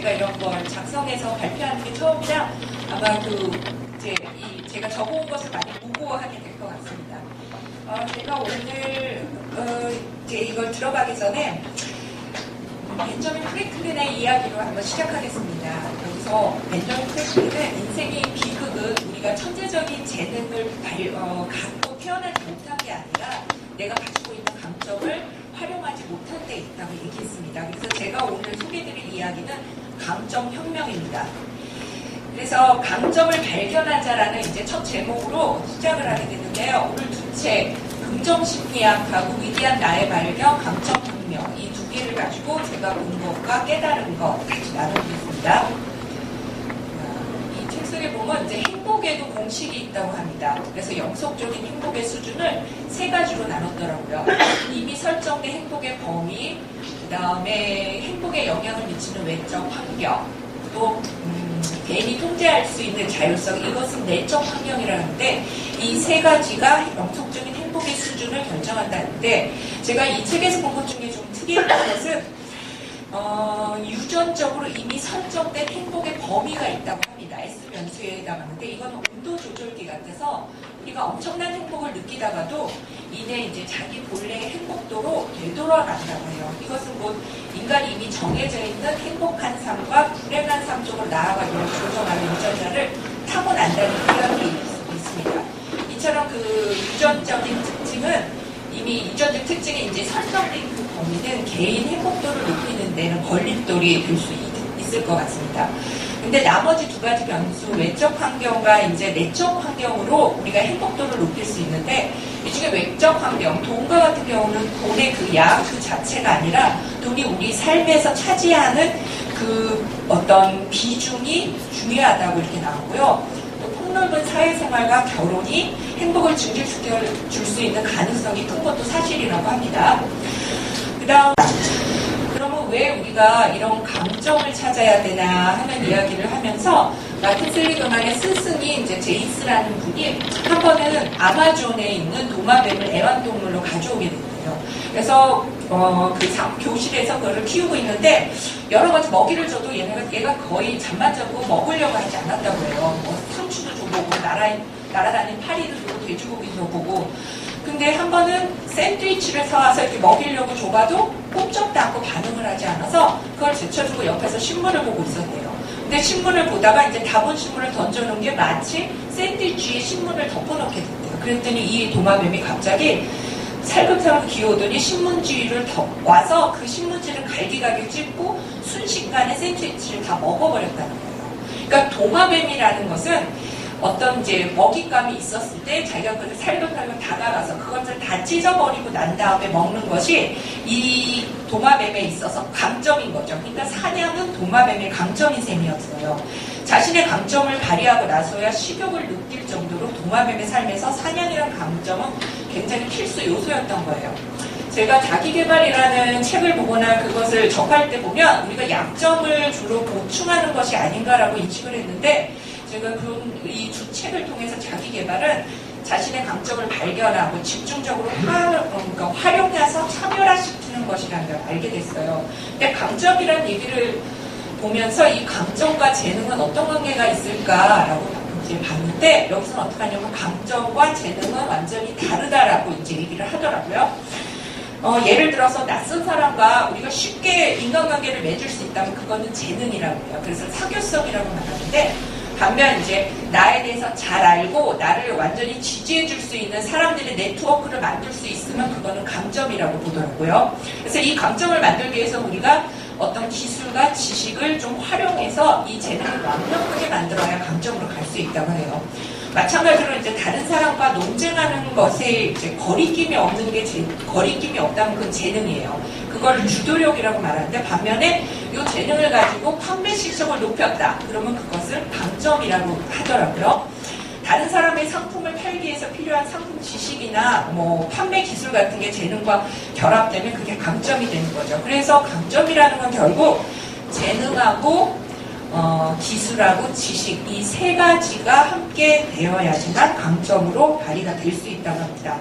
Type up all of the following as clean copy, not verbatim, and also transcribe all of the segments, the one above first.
우리가 이런 걸 작성해서 발표하는 게 처음이라 아마 제가 적어온 것을 많이 무고하게 될 것 같습니다. 제가 오늘 이걸 들어가기 전에 벤저민 프랭클린의 이야기로 한번 시작하겠습니다. 여기서 벤저민 프랭클린은 인생의 비극은 우리가 천재적인 재능을 갖고 태어나지 못한 게 아니라 내가 가지고 있는 강점을 활용하지 못한 데 있다고 얘기했습니다. 그래서 제가 오늘 소개드릴 이야기는 강점 혁명입니다. 그래서 강점을 발견하자라는 이제 첫 제목으로 시작을 하게 되는데요. 오늘 두 책, 긍정심리학하고 위대한 나의 발견, 강점 혁명, 이 두 개를 가지고 제가 본 것과 깨달은 것 같이 나눠보겠습니다. 이 책 속에 보면 이제 행복에도 공식이 있다고 합니다. 그래서 영속적인 행복의 수준을 세 가지로 나눴더라고요. 이미 설정된 행복의 범위, 그 다음에 행복에 영향을 미치는 외적 환경, 또 개인이 통제할 수 있는 자율성, 이것은 내적 환경이라는데 이 세 가지가 영속적인 행복의 수준을 결정한다는데 제가 이 책에서 본 것 중에 좀 특이했던 것은 유전적으로 이미 설정된 행복의 범위가 있다고 합니다. S변수에 해당하는데 이건 온도 조절기 같아서 우리가 엄청난 행복을 느끼다가도 이내 이제 자기 본래의 행복도로 되돌아간다고 해요. 이것은 곧 인간이 이미 정해져 있는 행복한 삶과 불행한 삶 쪽으로 나아가도록 조정하는 유전자를 타고난다는 표현이 있습니다. 이처럼 그 유전적인 유전적 특징이 이제 설정된 그 범위는 개인 행복도를 높이는 데는 걸림돌이 될 수 있을 것 같습니다. 근데 나머지 두 가지 변수, 외적 환경과 이제 내적 환경으로 우리가 행복도를 높일 수 있는데, 이 중에 외적 환경, 돈과 같은 경우는 돈의 그 양 그 자체가 아니라 돈이 우리 삶에서 차지하는 그 어떤 비중이 중요하다고 이렇게 나오고요. 또 폭넓은 사회생활과 결혼이 행복을 증진시켜 줄 수 있는 가능성이 큰 것도 사실이라고 합니다. 그러면 왜 우리가 이런 강점을 찾아야 되나 하는 이야기를 하면서 마틴 셀리그만의 스승인 이제 제이스라는 분이 한 번은 아마존에 있는 도마뱀을 애완동물로 가져오게 됐대요. 그래서 교실에서 그거를 키우고 있는데 여러 가지 먹이를 줘도 얘가 거의 잠만 자고 먹으려고 하지 않았다고 해요. 상추도 줘보고 날아다니는 파리도 주고 돼지고기도 줘보고. 근데 한 번은 샌드위치를 사와서 이렇게 먹이려고 줘봐도 꼼짝도 않고 반응을 하지 않아서 그걸 제쳐주고 옆에서 신문을 보고 있었대요. 근데 신문을 보다가 이제 다 본 신문을 던져놓은 게 마치 샌드위치에 신문을 덮어놓게 됐대요. 그랬더니 이 도마뱀이 갑자기 살금살금 기어오더니 신문지를 와서 그 신문지를 갈기갈기 찢고 순식간에 샌드위치를 다 먹어버렸다는 거예요. 그러니까 도마뱀이라는 것은 어떤 이제 먹잇감이 있었을 때 자기가 그걸 살금살금 다가가서 그것을 다 찢어버리고 난 다음에 먹는 것이 이 도마뱀에 있어서 강점인 거죠. 그러니까 사냥은 도마뱀의 강점인 셈이었어요. 자신의 강점을 발휘하고 나서야 식욕을 느낄 정도로 도마뱀의 삶에서 사냥이라는 강점은 굉장히 필수 요소였던 거예요. 제가 자기개발이라는 책을 보거나 그것을 접할 때 보면 우리가 약점을 주로 보충하는 것이 아닌가라고 인식을 했는데 제가 이 두 책을 통해서 자기 개발은 자신의 강점을 발견하고 집중적으로 활용해서 차별화시키는 것이라는 걸 알게 됐어요. 근데 강점이라는 얘기를 보면서 이 강점과 재능은 어떤 관계가 있을까라고 이제 봤는데 여기서는 어떻게 하냐면 강점과 재능은 완전히 다르다라고 이제 얘기를 하더라고요. 예를 들어서 낯선 사람과 우리가 쉽게 인간관계를 맺을 수 있다면 그거는 재능이라고 해요. 그래서 사교성이라고 말하는데 반면 이제 나에 대해서 잘 알고 나를 완전히 지지해 줄 수 있는 사람들의 네트워크를 만들 수 있으면 그거는 강점이라고 보더라고요. 그래서 이 강점을 만들기 위해서 우리가 어떤 기술과 지식을 좀 활용해서 이 재능을 완벽하게 만들어야 강점으로 갈 수 있다고 해요. 마찬가지로 이제 다른 사람과 논쟁하는 것에 이제 거리낌이 없다면 그건 재능이에요. 그걸 주도력이라고 말하는데 반면에 이 재능을 가지고 판매 실적을 높였다. 그러면 그것을 강점이라고 하더라고요. 다른 사람의 상품을 팔기 위해서 필요한 상품 지식이나 뭐 판매 기술 같은 게 재능과 결합되면 그게 강점이 되는 거죠. 그래서 강점이라는 건 결국 재능하고 기술하고 지식 이 세 가지가 함께 되어야지만 강점으로 발휘가 될 수 있다고 합니다.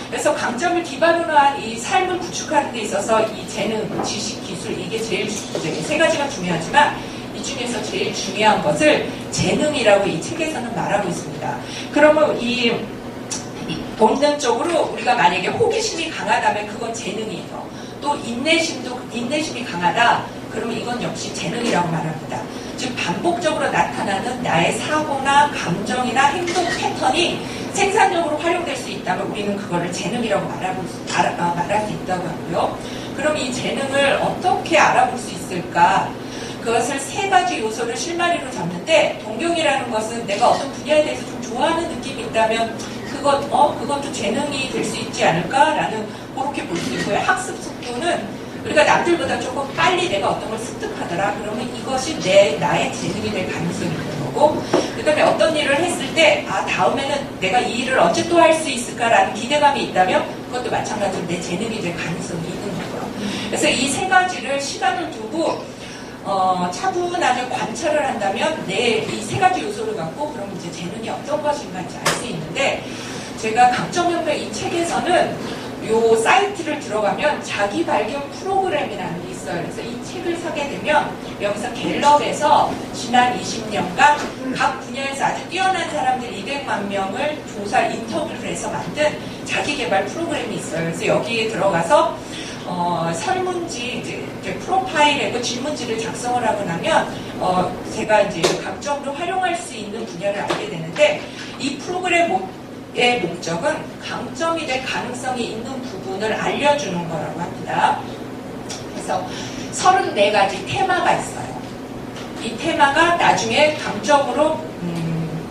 그래서 강점을 기반으로 한 이 삶을 구축하는 데 있어서 이 재능, 지식, 기술 이게 제일 세 가지가 중요하지만 이 중에서 제일 중요한 것을 재능이라고 이 책에서는 말하고 있습니다. 그러면 이 본능적으로 우리가 만약에 호기심이 강하다면 그건 재능이에요. 또 인내심이 강하다. 그러면 이건 역시 재능이라고 말합니다. 즉 반복적으로 나타나는 나의 사고나 감정이나 행동 패턴이 생산적으로 활용될 수 있다면 우리는 그거를 재능이라고 말할 수 있다고 하고요. 그럼 이 재능을 어떻게 알아볼 수 있을까? 그것을 세 가지 요소를 실마리로 잡는데, 동경이라는 것은 내가 어떤 분야에 대해서 좀 좋아하는 느낌이 있다면 그것도 재능이 될 수 있지 않을까라는, 그렇게 볼 수 있고요. 학습 속도는 우리가 남들보다 조금 빨리 내가 어떤 걸 습득하더라. 그러면 이것이 나의 재능이 될 가능성이 있는 거고, 그 다음에 어떤 일을 했을 때, 다음에는 내가 이 일을 언제 또 할 수 있을까라는 기대감이 있다면 그것도 마찬가지로 내 재능이 될 가능성이 있는 거고요. 그래서 이 세 가지를 시간을 두고 차분하게 관찰을 한다면 이 세 가지 요소를 갖고 그럼 이제 재능이 어떤 것인가 이제 알 수 있는데, 제가 강점연구회 이 책에서는 요 사이트를 들어가면 자기 발견 프로그램이라는 게 있어요. 그래서 이 책을 사게 되면 여기서 갤럽에서 지난 20년간 각 분야에서 아주 뛰어난 사람들 200만 명을 인터뷰를 해서 만든 자기 개발 프로그램이 있어요. 그래서 여기에 들어가서 설문지, 이제 프로파일하고 질문지를 작성을 하고 나면, 제가 이제 강점으로 활용할 수 있는 분야를 알게 되는데, 이 프로그램의 목적은 강점이 될 가능성이 있는 부분을 알려주는 거라고 합니다. 그래서 34가지 테마가 있어요. 이 테마가 나중에 강점으로,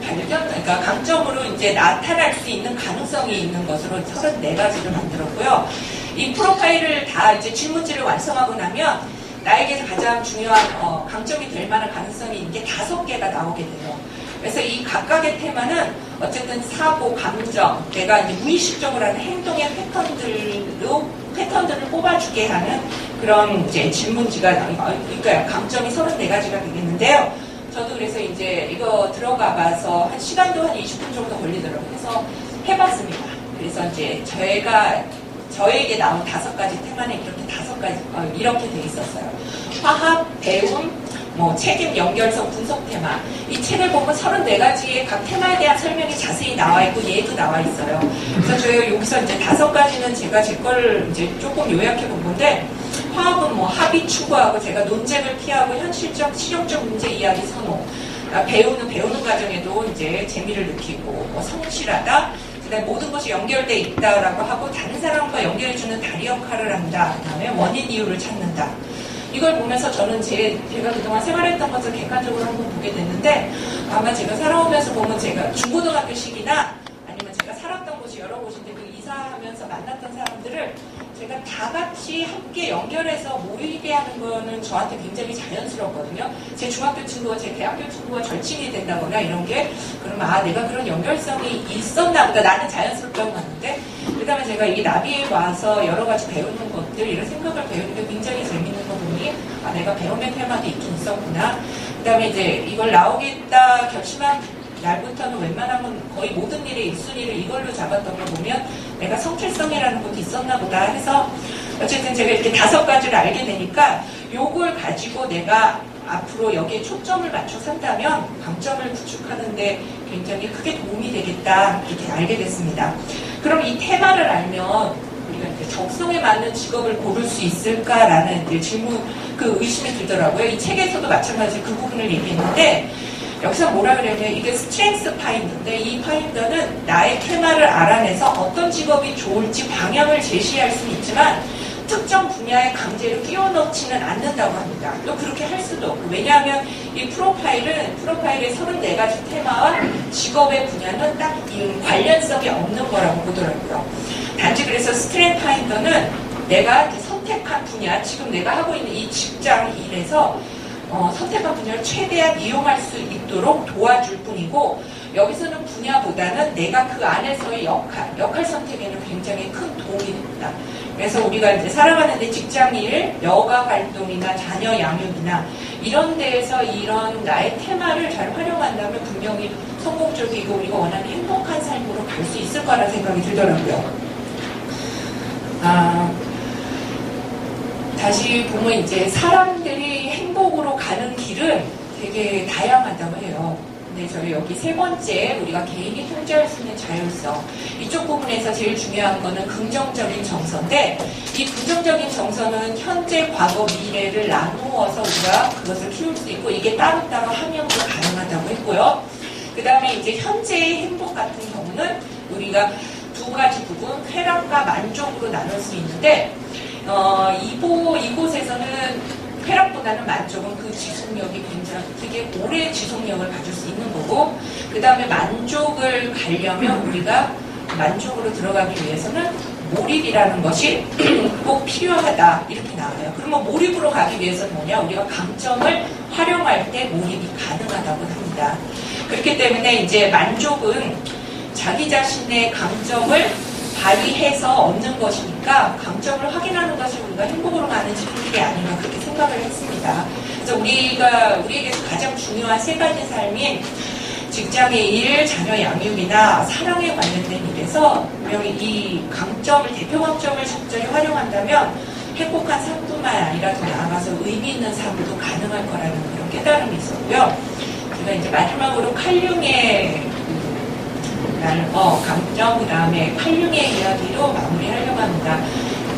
그러니까 강점으로 이제 나타날 수 있는 가능성이 있는 것으로 34가지를 만들었고요. 이 프로파일을 다 이제 질문지를 완성하고 나면 나에게 가장 중요한 강점이 될 만한 가능성이 있는 게 5개가 나오게 돼요. 그래서 이 각각의 테마는 어쨌든 사고, 감정, 내가 이제 무의식적으로 하는 행동의 패턴들을 뽑아주게 하는 그런 이제 질문지가 그러니까 강점이 34가지가 되겠는데요. 저도 그래서 이제 이거 들어가 봐서 한 시간도 한 20분 정도 걸리더라고요. 그래서 해봤습니다. 그래서 이제 저에게 나온 5가지 테마는 이렇게 5가지, 이렇게 돼 있었어요. 화합, 배움, 책임, 연결성, 분석 테마. 이 책을 보면 34가지의 각 테마에 대한 설명이 자세히 나와 있고, 얘도 나와 있어요. 그래서 저희가 여기서 이제 5가지는 제가 제 거를 이제 조금 요약해 본 건데, 화합은 합의 추구하고 제가 논쟁을 피하고 현실적, 실용적 문제 이야기 선호. 배우는 과정에도 이제 재미를 느끼고, 성실하다. 그다음에 모든 것이 연결돼 있다라고 하고 다른 사람과 연결해주는 다리 역할을 한다. 그다음에 원인 이유를 찾는다. 이걸 보면서 저는 제가 그동안 생활했던 것을 객관적으로 한번 보게 됐는데, 아마 제가 살아오면서 보면 제가 중고등학교 시기나 아니면 제가 살았던 곳이 여러 곳인데 그 이사하면서 만났던 사람들을 제가 다 같이 함께 연결해서 모이게 하는 거는 저한테 굉장히 자연스럽거든요. 제 중학교 친구가 제 대학교 친구가 절친이 된다거나 이런 게, 그러면 내가 그런 연결성이 있었나 보다. 나는 자연스럽다고 봤는데, 그 다음에 제가 이 나비에 와서 여러 가지 배우는 것들, 이런 생각을 배우는 게 굉장히 재밌는 거 보니, 내가 배움의 테마도 있긴 있었구나. 그 다음에 이제 이걸 나오겠다 결심한 날부터는 웬만하면 거의 모든 일의 1순위를 이걸로 잡았던 거 보면 내가 성실성이라는 것도 있었나 보다 해서, 어쨌든 제가 이렇게 5가지를 알게 되니까 요걸 가지고 내가 앞으로 여기에 초점을 맞춰 산다면 강점을 구축하는데 굉장히 크게 도움이 되겠다, 이렇게 알게 됐습니다. 그럼 이 테마를 알면 우리가 이제 적성에 맞는 직업을 고를 수 있을까라는 이제 질문, 의심이 들더라고요. 이 책에서도 마찬가지 그 부분을 얘기했는데, 여기서 뭐라 그랬냐면 이게 스트렝스 파인더인데, 이 파인더는 나의 테마를 알아내서 어떤 직업이 좋을지 방향을 제시할 수는 있지만 특정 분야에 강제로 끼워 넣지는 않는다고 합니다. 또 그렇게 할 수도 없고, 왜냐하면 이 프로파일의 34가지 테마와 직업의 분야는 딱 관련성이 없는 거라고 보더라고요. 단지 그래서 스트렝스 파인더는 내가 선택한 분야, 지금 내가 하고 있는 이 직장 일에서 선택한 분야를 최대한 이용할 수 있도록 도와줄 뿐이고, 여기서는 분야보다는 내가 그 안에서의 역할 선택에는 굉장히 큰 도움이 됩니다. 그래서 우리가 이제 살아가는데 직장일, 여가 활동이나 자녀 양육이나 이런 데에서 이런 나의 테마를 잘 활용한다면 분명히 성공적이고 우리가 원하는 행복한 삶으로 갈 수 있을 거라는 생각이 들더라고요. 다시 보면 이제 사람들이 행복으로 가는 길은 되게 다양하다고 해요. 근데 저희 여기 세 번째 우리가 개인이 통제할 수 있는 자율성, 이쪽 부분에서 제일 중요한 거는 긍정적인 정서인데, 이 긍정적인 정서는 현재, 과거, 미래를 나누어서 우리가 그것을 키울 수 있고, 이게 따로따로 함양도 가능하다고 했고요. 그 다음에 이제 현재의 행복 같은 경우는 우리가 두 가지 부분, 쾌락과 만족으로 나눌 수 있는데, 이곳에서는 쾌락보다는 만족은 그 지속력이 굉장히 되게 오래 지속력을 가질 수 있는 거고, 그 다음에 만족을 가려면 우리가 만족으로 들어가기 위해서는 몰입이라는 것이 꼭 필요하다, 이렇게 나와요. 그러면 몰입으로 가기 위해서는 뭐냐? 우리가 강점을 활용할 때 몰입이 가능하다고 합니다. 그렇기 때문에 이제 만족은 자기 자신의 강점을 발휘해서 얻는 것이니까, 강점을 확인하는 것이 우리가 행복으로 가는 지름길이 아닌가, 그렇게 생각을 했습니다. 그래서 우리에게서 가장 중요한 세 가지 삶인 직장의 일, 자녀 양육이나 사랑에 관련된 일에서 분명히 이 강점을, 대표 강점을 적절히 활용한다면 행복한 삶뿐만 아니라 더 나아가서 의미 있는 삶도 가능할 거라는 그런 깨달음이 있었고요. 제가 이제 마지막으로 칼융의 강점, 그 다음에 칼융의 이야기로 마무리하려고 합니다.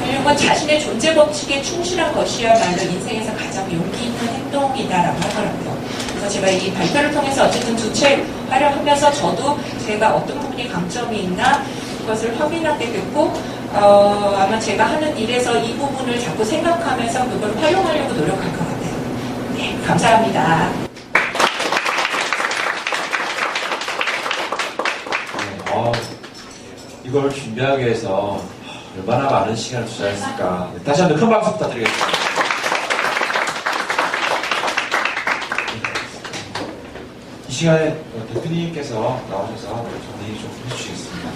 칼융은 자신의 존재 법칙에 충실한 것이야말로 인생에서 가장 용기 있는 행동이다라고 하더라고요. 그래서 제가 이 발표를 통해서 어쨌든 두 책 활용하면서 저도 제가 어떤 부분이 강점이 있나 그것을 확인하게 됐고, 아마 제가 하는 일에서 이 부분을 자꾸 생각하면서 그걸 활용하려고 노력할 것 같아요. 네, 감사합니다. 이걸 준비하기 위해서 얼마나 많은 시간을 투자했을까. 다시 한번 큰 박수 부탁드리겠습니다. 이 시간에 대표님께서 나오셔서 정리 좀 해주시겠습니다.